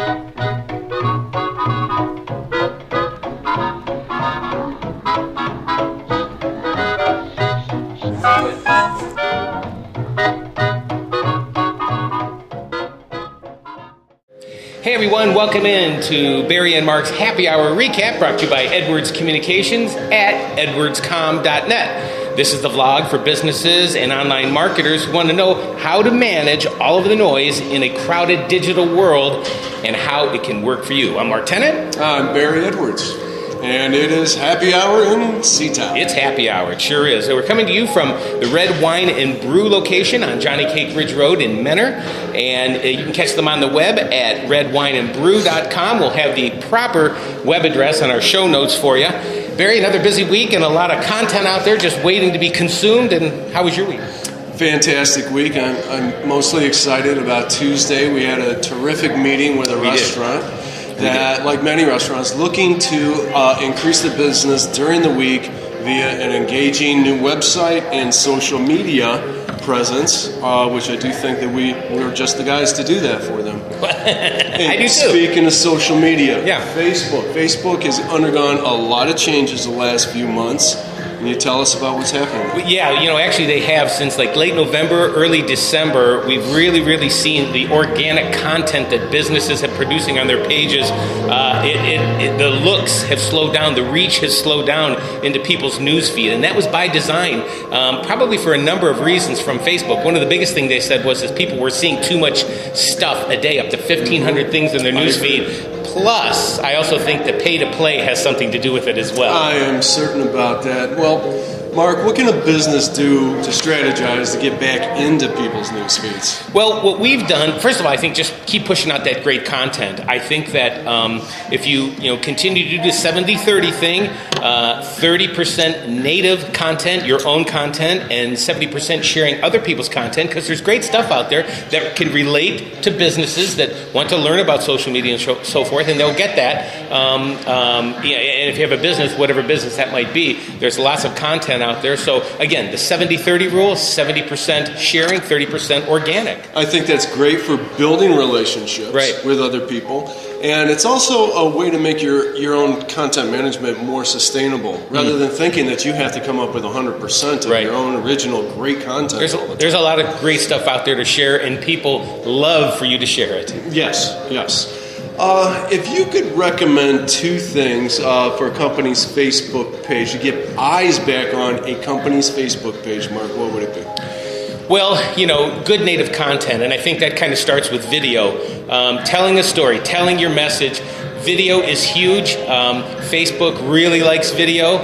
Hey everyone, welcome in to Barry and Mark's Happy Hour Recap, brought to you by Edwards Communications at edwardscom.net. This is the vlog for businesses and online marketers who want to know how to manage all of the noise in a crowded digital world and how it can work for you. I'm Mark Tennant. I'm Barry Edwards. And it is happy hour in Seatown. It's happy hour, it sure is. So we're coming to you from the Red Wine and Brew location on Johnny Cake Ridge Road in Menor. And you can catch them on the web at redwineandbrew.com. We'll have the proper web address on our show notes for you. Barry, another busy week and a lot of content out there just waiting to be consumed. And how was your week? Fantastic week. I'm mostly excited about Tuesday. We had a terrific meeting with a restaurant that, like many restaurants, looking to increase the business during the week via an engaging new website and social media presence, which I do think that we're just the guys to do that for them. I do too. Speaking of social media, yeah. Facebook has undergone a lot of changes the last few months. Can you tell us about what's happening? Yeah, actually they have since like late November, early December. We've really seen the organic content that businesses have producing on their pages. The looks have slowed down. The reach has slowed down into people's newsfeed, and that was by design, probably for a number of reasons from Facebook. One of the biggest things they said was that people were seeing too much stuff a day, up to 1,500 things in their newsfeed. Plus, I also think the pay-to-play has something to do with it as well. I am certain about that. Well, Mark, what can a business do to strategize to get back into people's news feeds? Well, what we've done, first of all, I think just keep pushing out that great content. I think that if you continue to do the 70-30 thing, 30% native content, your own content, and 70% sharing other people's content, because there's great stuff out there that can relate to businesses that want to learn about social media and so forth, and they'll get that. And if you have a business, whatever business that might be, there's lots of content out there. So again, the 70-30 rule, 70% sharing, 30% organic. I think that's great for building relationships with other people. And it's also a way to make your own content management more sustainable, rather than thinking that you have to come up with 100% of your own original great content. There's a lot of great stuff out there to share, and people love for you to share it. Yes. If you could recommend two things for a company's Facebook page to get eyes back on a company's Facebook page, Mark, what would it be? Well, good native content, and I think that kind of starts with video. Telling a story, telling your message. Video is huge. Facebook really likes video.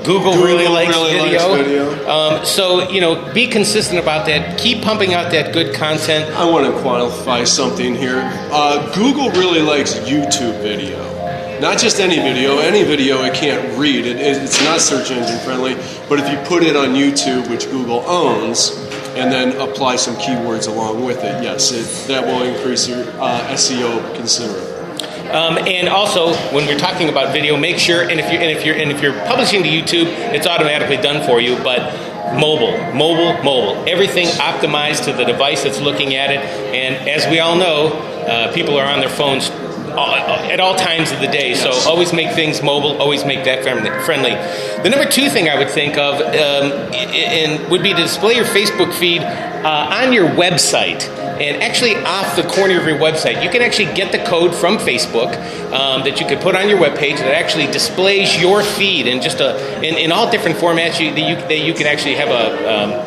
Google really likes video. So, be consistent about that. Keep pumping out that good content. I want to qualify something here. Google really likes YouTube video. Not just any video it can't read. It's not search engine friendly, but if you put it on YouTube, which Google owns, and then apply some keywords along with it, yes, that will increase your SEO considerably. And also, when we're talking about video, make sure, and if you're publishing to YouTube, it's automatically done for you, but mobile, everything optimized to the device that's looking at it. And as we all know, people are on their phones at all times of the day, so always make things mobile, always make that friendly. The number two thing I would think of would be to display your Facebook feed on your website, and actually off the corner of your website. You can actually get the code from Facebook that you could put on your webpage that actually displays your feed in just in all different formats. You can actually have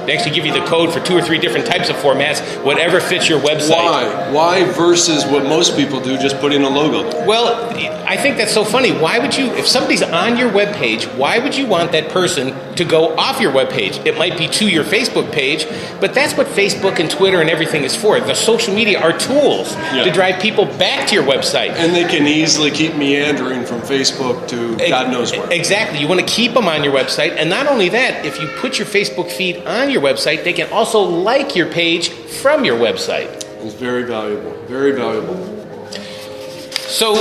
they actually give you the code for 2 or 3 different types of formats, whatever fits your website. Why versus what most people do, just put in a logo? Well, I think that's so funny. Why would you, if somebody's on your webpage, why would you want that person to go off your webpage? It might be to your Facebook page, but that's what Facebook and Twitter and everything is for. The social media are tools to drive people back to your website. And they can easily keep meandering from Facebook to God knows where. Exactly. You want to keep them on your website. And not only that, if you put your Facebook feed on your website, they can also like your page from your website. It's very valuable. Very valuable. So,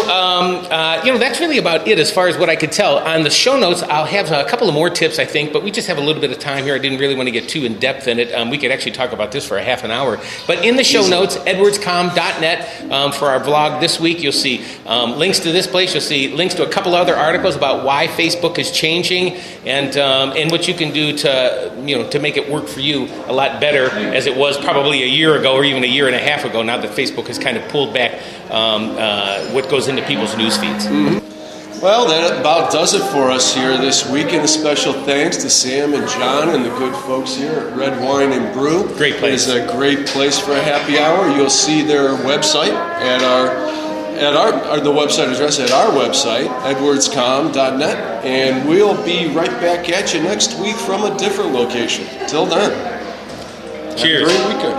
that's really about it as far as what I could tell. On the show notes, I'll have a couple of more tips, I think, but we just have a little bit of time here. I didn't really want to get too in-depth in it. We could actually talk about this for a half an hour. But in the show notes, edwardscom.net, for our vlog this week, you'll see links to this place. You'll see links to a couple other articles about why Facebook is changing and what you can do to make it work for you a lot better as it was probably a year ago or even a year and a half ago, now that Facebook has kind of pulled back what goes into people's news feeds. Mm-hmm. Well, that about does it for us here this week, and a special thanks to Sam and John and the good folks here at Red Wine and Brew. Great place. It's a great place for a happy hour. You'll see their website the website address at our website, edwardscom.net, and we'll be right back at you next week from a different location. Till then, cheers. Have a great weekend.